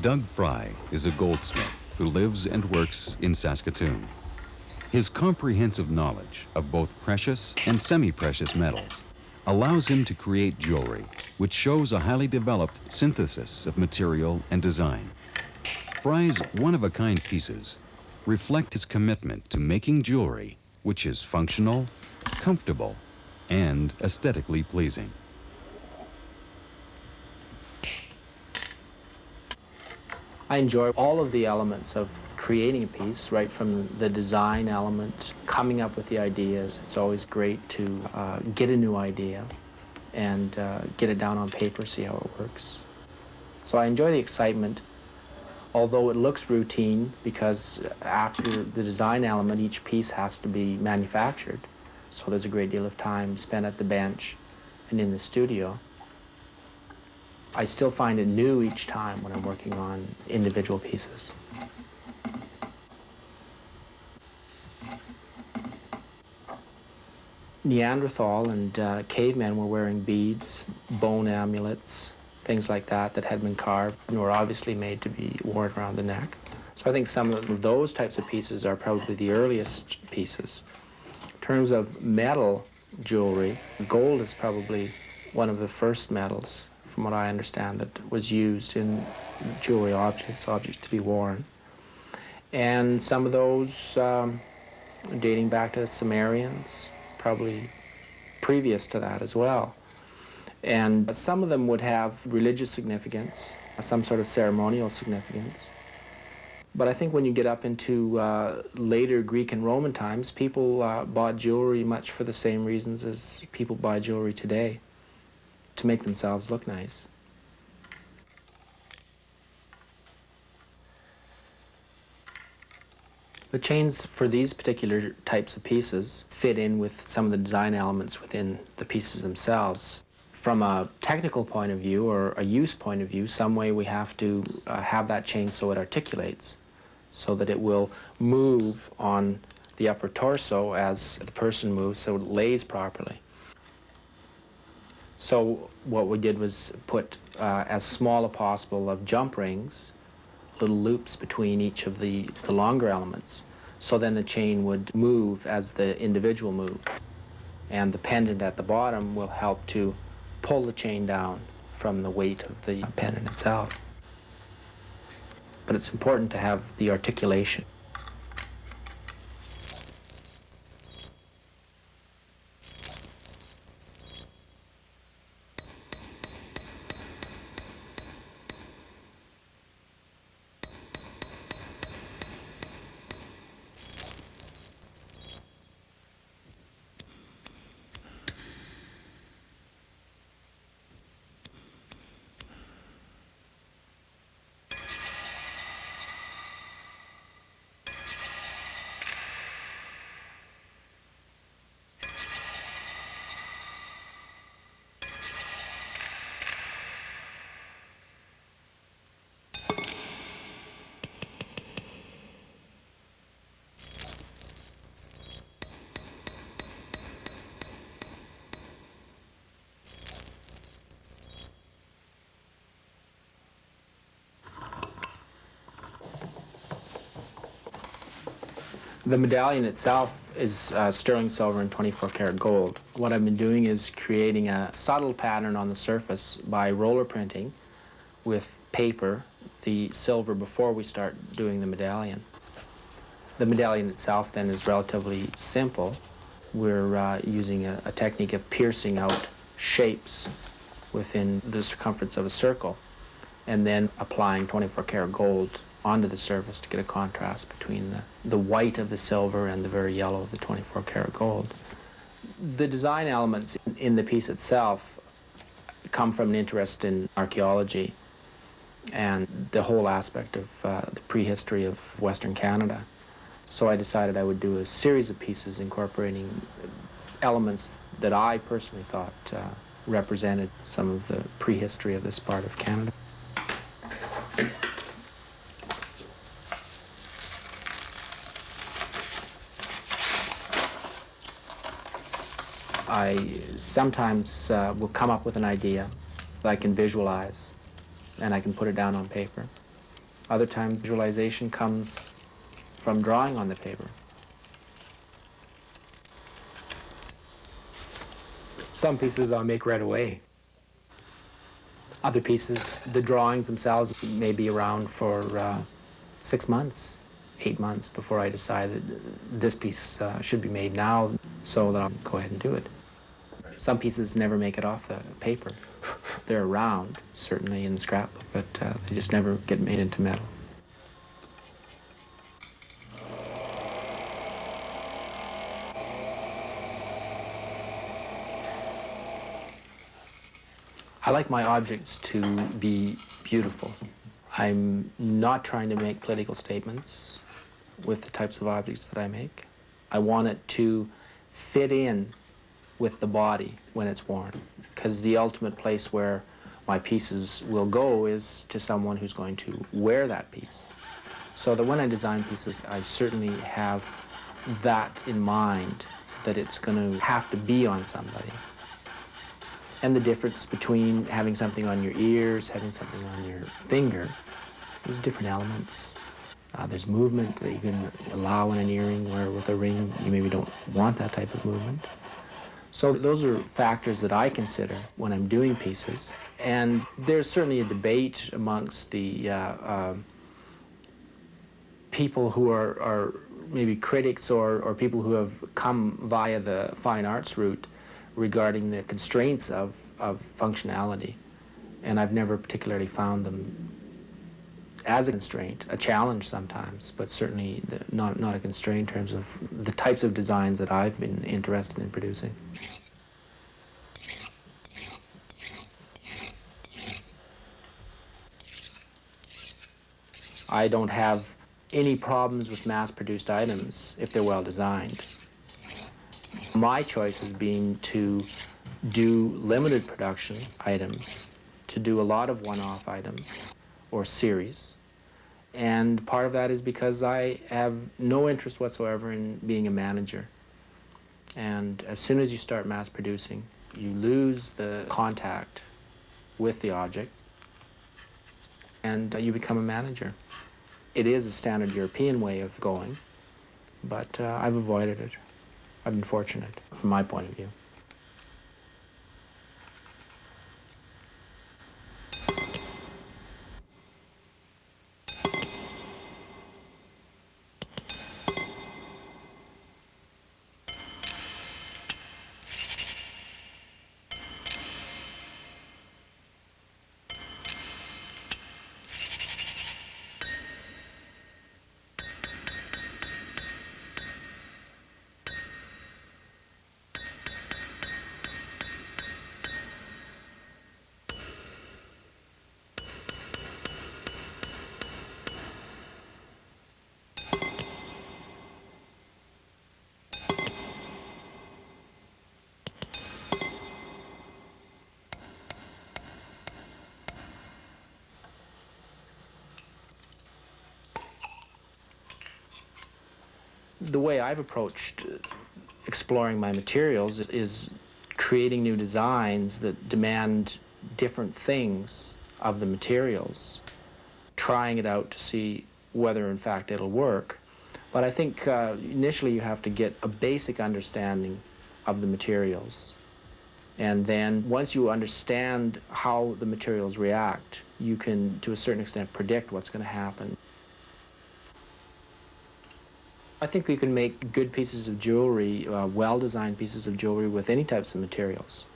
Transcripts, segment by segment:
Doug Fry is a goldsmith who lives and works in Saskatoon. His comprehensive knowledge of both precious and semi-precious metals allows him to create jewelry which shows a highly developed synthesis of material and design. Fry's one-of-a-kind pieces reflect his commitment to making jewelry which is functional, comfortable, and aesthetically pleasing. I enjoy all of the elements of creating a piece, right from the design element, coming up with the ideas. It's always great to get a new idea and get it down on paper, see how it works. So I enjoy the excitement, although it looks routine because after the design element, each piece has to be manufactured. So there's a great deal of time spent at the bench and in the studio. I still find it new each time when I'm working on individual pieces. Neanderthal and cavemen were wearing beads, bone amulets, things like that that had been carved and were obviously made to be worn around the neck. So I think some of those types of pieces are probably the earliest pieces. In terms of metal jewelry, gold is probably one of the first metals, from what I understand, that was used in jewelry objects to be worn. And some of those dating back to the Sumerians, probably previous to that as well. And some of them would have religious significance, some sort of ceremonial significance. But I think when you get up into later Greek and Roman times, people bought jewelry much for the same reasons as people buy jewelry today, to make themselves look nice. The chains for these particular types of pieces fit in with some of the design elements within the pieces themselves. From a technical point of view or a use point of view, some way we have to have that chain so it articulates, so that it will move on the upper torso as the person moves, so it lays properly. So what we did was put as small as possible of jump rings, little loops between each of the longer elements, so then the chain would move as the individual moved. And the pendant at the bottom will help to pull the chain down from the weight of the pendant itself. But it's important to have the articulation. The medallion itself is sterling silver and 24-karat gold. What I've been doing is creating a subtle pattern on the surface by roller printing with paper the silver before we start doing the medallion. The medallion itself then is relatively simple. We're using a technique of piercing out shapes within the circumference of a circle and then applying 24-karat gold onto the surface to get a contrast between the white of the silver and the very yellow of the 24-karat gold. The design elements in the piece itself come from an interest in archaeology and the whole aspect of the prehistory of Western Canada. So I decided I would do a series of pieces incorporating elements that I personally thought represented some of the prehistory of this part of Canada. I sometimes will come up with an idea that I can visualize and I can put it down on paper. Other times visualization comes from drawing on the paper. Some pieces I'll make right away. Other pieces, the drawings themselves may be around for 6 months, 8 months before I decide that this piece should be made now, so that I'll go ahead and do it. Some pieces never make it off the paper. They're around, certainly in the scrapbook, but they just never get made into metal. I like my objects to be beautiful. I'm not trying to make political statements with the types of objects that I make. I want it to fit in with the body when it's worn, because the ultimate place where my pieces will go is to someone who's going to wear that piece. So that when I design pieces, I certainly have that in mind, that it's going to have to be on somebody. And the difference between having something on your ears, having something on your finger, there's different elements. There's movement that you can allow in an earring, where with a ring you maybe don't want that type of movement. So those are factors that I consider when I'm doing pieces. And there's certainly a debate amongst the people who are maybe critics or people who have come via the fine arts route regarding the constraints of functionality. And I've never particularly found them as a constraint, a challenge sometimes, but certainly not a constraint in terms of the types of designs that I've been interested in producing. I don't have any problems with mass-produced items if they're well designed. My choice has been to do limited production items, to do a lot of one-off items or series. And part of that is because I have no interest whatsoever in being a manager. And as soon as you start mass producing, you lose the contact with the object and you become a manager. It is a standard European way of going, but I've avoided it. I've been fortunate from my point of view. The way I've approached exploring my materials is creating new designs that demand different things of the materials, trying it out to see whether in fact it'll work. But I think initially you have to get a basic understanding of the materials. And then once you understand how the materials react, you can, to a certain extent, predict what's going to happen. I think you can make good pieces of jewelry, well-designed pieces of jewelry with any types of materials.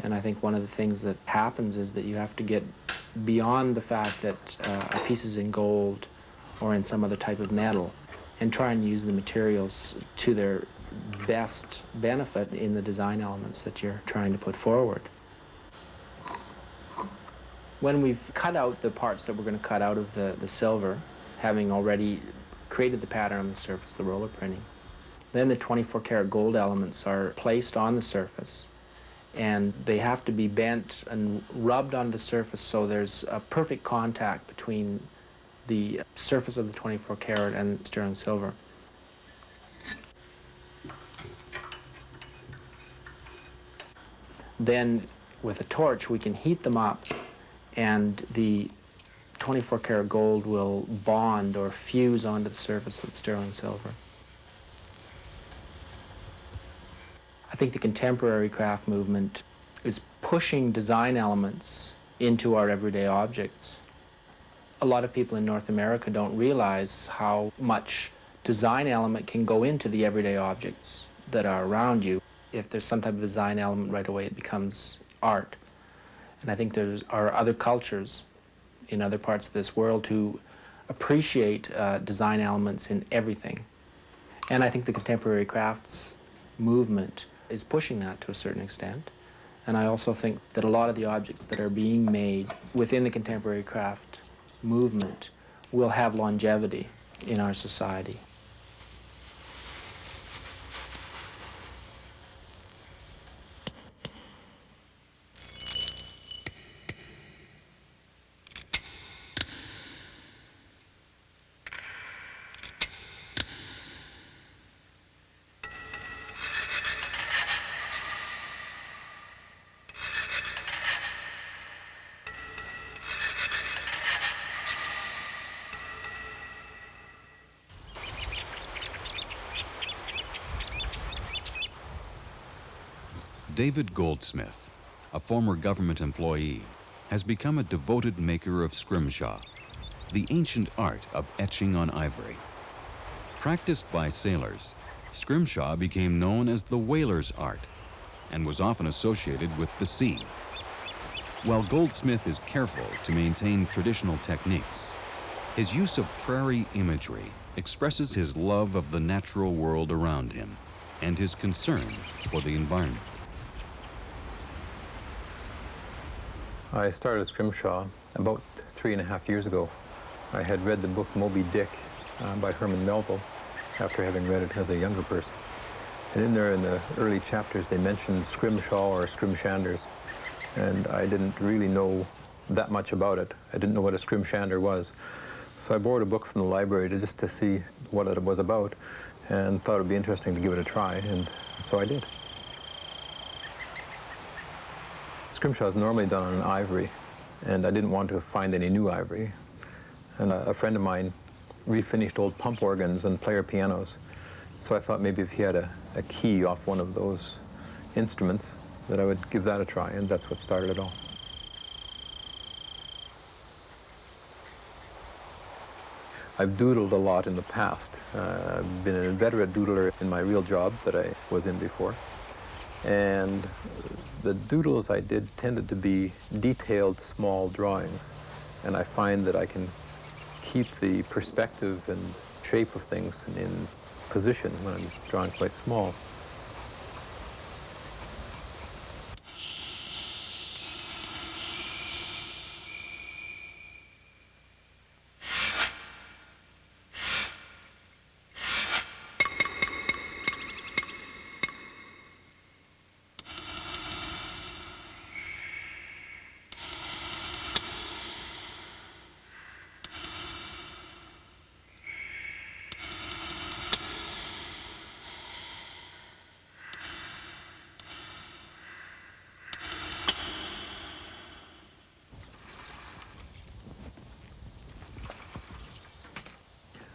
And I think one of the things that happens is that you have to get beyond the fact that a piece is in gold or in some other type of metal and try and use the materials to their best benefit in the design elements that you're trying to put forward. When we've cut out the parts that we're going to cut out of the silver, having already created the pattern on the surface, the roller printing, then the 24-karat gold elements are placed on the surface, and they have to be bent and rubbed on the surface so there's a perfect contact between the surface of the 24-karat and sterling silver. Then with a torch we can heat them up, and the 24 karat gold will bond or fuse onto the surface of sterling silver. I think the contemporary craft movement is pushing design elements into our everyday objects. A lot of people in North America don't realize how much design element can go into the everyday objects that are around you. If there's some type of design element right away, it becomes art. And I think there are other cultures in other parts of this world who appreciate design elements in everything. And I think the contemporary crafts movement is pushing that to a certain extent. And I also think that a lot of the objects that are being made within the contemporary craft movement will have longevity in our society. David Goldsmith, a former government employee, has become a devoted maker of scrimshaw, the ancient art of etching on ivory. Practiced by sailors, scrimshaw became known as the whaler's art and was often associated with the sea. While Goldsmith is careful to maintain traditional techniques, his use of prairie imagery expresses his love of the natural world around him and his concern for the environment. I started Scrimshaw about 3.5 years ago. I had read the book Moby Dick by Herman Melville after having read it as a younger person. And in there, in the early chapters, they mentioned Scrimshaw or Scrimshanders. And I didn't really know that much about it. I didn't know what a Scrimshander was. So I borrowed a book from the library just to see what it was about and thought it would be interesting to give it a try, and so I did. Scrimshaw is normally done on an ivory, and I didn't want to find any new ivory. And a friend of mine refinished old pump organs and player pianos. So I thought maybe if he had a key off one of those instruments, that I would give that a try, and that's what started it all. I've doodled a lot in the past. I've been an inveterate doodler in my real job that I was in before. And the doodles I did tended to be detailed, small drawings. And I find that I can keep the perspective and shape of things in position when I'm drawing quite small.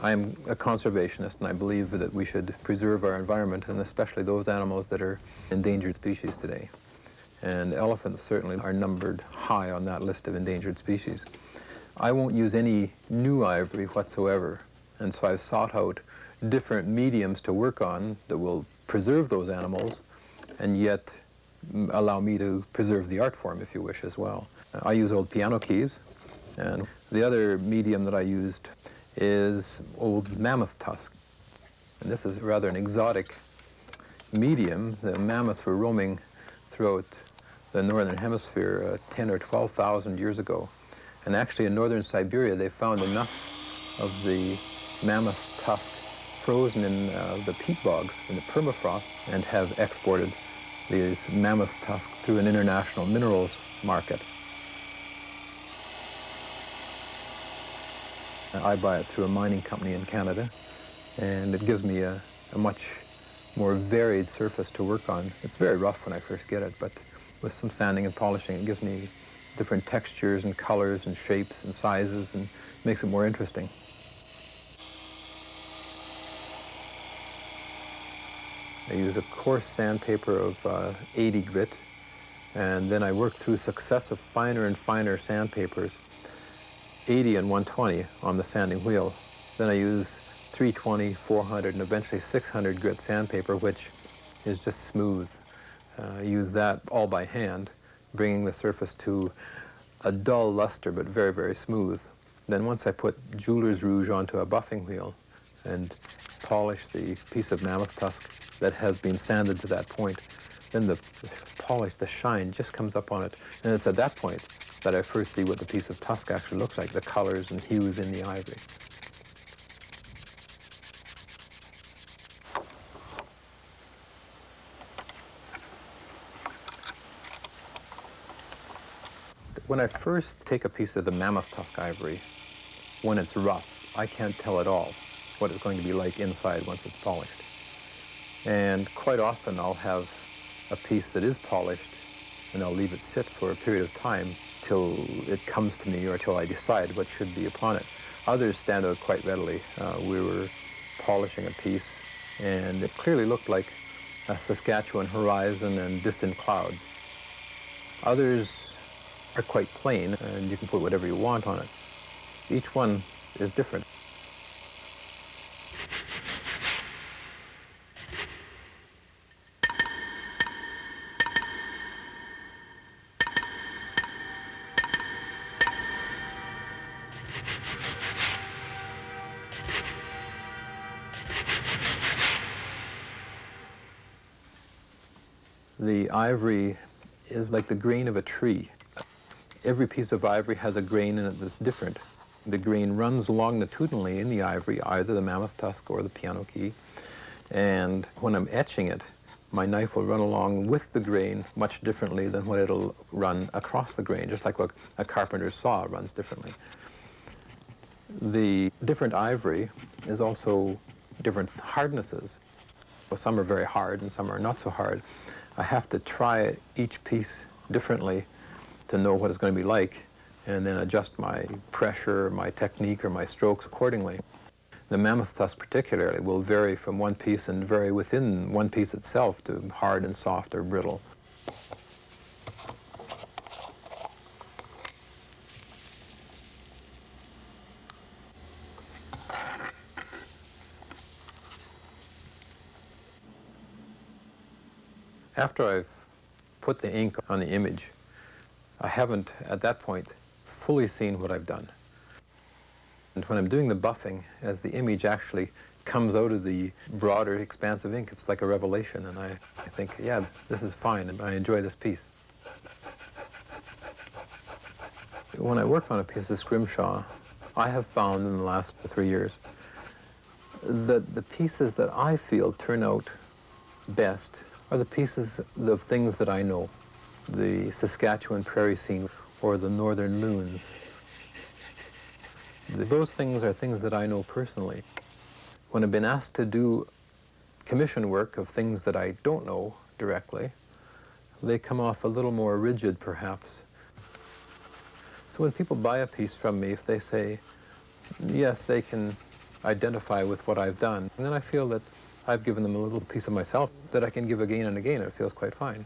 I am a conservationist, and I believe that we should preserve our environment, and especially those animals that are endangered species today. And elephants certainly are numbered high on that list of endangered species. I won't use any new ivory whatsoever, and so I've sought out different mediums to work on that will preserve those animals and yet allow me to preserve the art form, if you wish, as well. I use old piano keys, and the other medium that I used is old mammoth tusk. And this is rather an exotic medium. The mammoths were roaming throughout the northern hemisphere 10 or 12,000 years ago. And actually in northern Siberia, they found enough of the mammoth tusk frozen in the peat bogs in the permafrost and have exported these mammoth tusks through an international minerals market. I buy it through a mining company in Canada, and it gives me a much more varied surface to work on. It's very rough when I first get it, but with some sanding and polishing, it gives me different textures and colors and shapes and sizes, and makes it more interesting. I use a coarse sandpaper of 80 grit, and then I work through successive finer and finer sandpapers, 80 and 120 on the sanding wheel. Then I use 320, 400, and eventually 600 grit sandpaper, which is just smooth. I use that all by hand, bringing the surface to a dull luster, but very, very smooth. Then once I put jeweler's rouge onto a buffing wheel and polish the piece of mammoth tusk that has been sanded to that point, then the polish, the shine just comes up on it. And it's at that point that I first see what the piece of tusk actually looks like, the colors and hues in the ivory. When I first take a piece of the mammoth tusk ivory, when it's rough, I can't tell at all what it's going to be like inside once it's polished. And quite often I'll have a piece that is polished and I'll leave it sit for a period of time till it comes to me or till I decide what should be upon it. Others stand out quite readily. We were polishing a piece and it clearly looked like a Saskatchewan horizon and distant clouds. Others are quite plain and you can put whatever you want on it. Each one is different. The ivory is like the grain of a tree. Every piece of ivory has a grain in it that's different. The grain runs longitudinally in the ivory, either the mammoth tusk or the piano key. And when I'm etching it, my knife will run along with the grain much differently than what it'll run across the grain, just like what a carpenter's saw runs differently. The different ivory is also different hardnesses. Some are very hard and some are not so hard. I have to try each piece differently to know what it's going to be like, and then adjust my pressure, my technique, or my strokes accordingly. The mammoth tusk particularly will vary from one piece and vary within one piece itself to hard and soft or brittle. After I've put the ink on the image, I haven't, at that point, fully seen what I've done. And when I'm doing the buffing, as the image actually comes out of the broader expanse of ink, it's like a revelation, and I think, yeah, this is fine, and I enjoy this piece. When I work on a piece of Scrimshaw, I have found in the last 3 years that the pieces that I feel turn out best are the pieces of things that I know. The Saskatchewan prairie scene or the northern loons. Those things are things that I know personally. When I've been asked to do commission work of things that I don't know directly, they come off a little more rigid, perhaps. So when people buy a piece from me, if they say, yes, they can identify with what I've done, and then I feel that I've given them a little piece of myself that I can give again and again. It feels quite fine.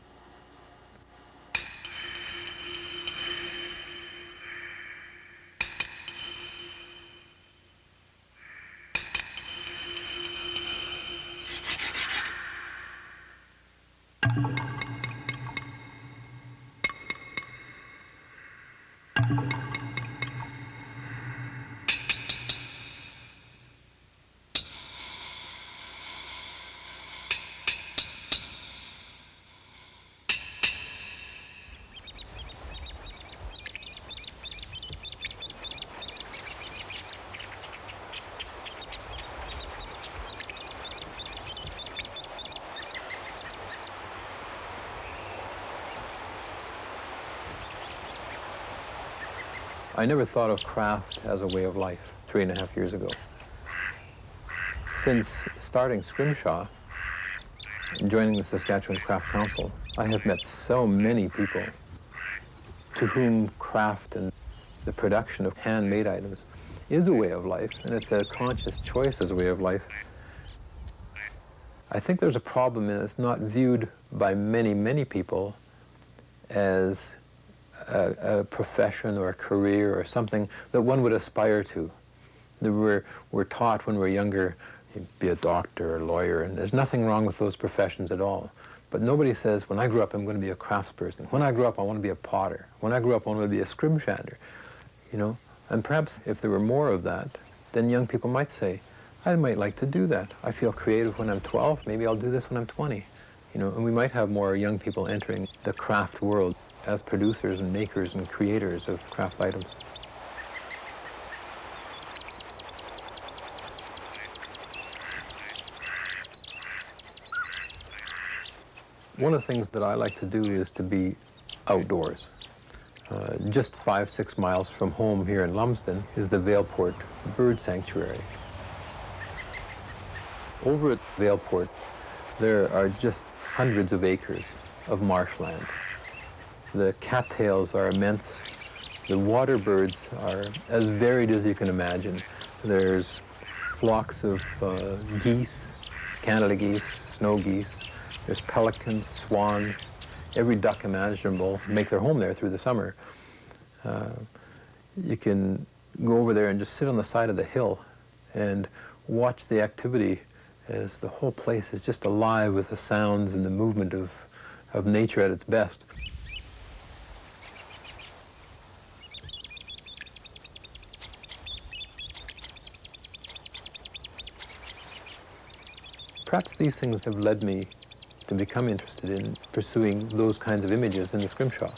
I never thought of craft as a way of life 3.5 years ago. Since starting Scrimshaw, joining the Saskatchewan Craft Council, I have met so many people to whom craft and the production of handmade items is a way of life, and it's a conscious choice as a way of life. I think there's a problem in it's not viewed by many, many people as a profession or a career or something that one would aspire to. That we're taught when we're younger, be a doctor or a lawyer, and there's nothing wrong with those professions at all. But nobody says, when I grow up, I'm going to be a craftsperson. When I grow up, I want to be a potter. When I grow up, I want to be a scrimshander, you know? And perhaps if there were more of that, then young people might say, I might like to do that. I feel creative when I'm 12, maybe I'll do this when I'm 20. You know, and we might have more young people entering the craft world as producers and makers and creators of craft items. One of the things that I like to do is to be outdoors. Just 5-6 miles from home here in Lumsden is the Valeport Bird Sanctuary. Over at Valeport, there are just hundreds of acres of marshland. The cattails are immense. The water birds are as varied as you can imagine. There's flocks of geese, Canada geese, snow geese. There's pelicans, swans, every duck imaginable make their home there through the summer. You can go over there and just sit on the side of the hill and watch the activity as the whole place is just alive with the sounds and the movement of nature at its best. Perhaps these things have led me to become interested in pursuing those kinds of images in the Scrimshaw.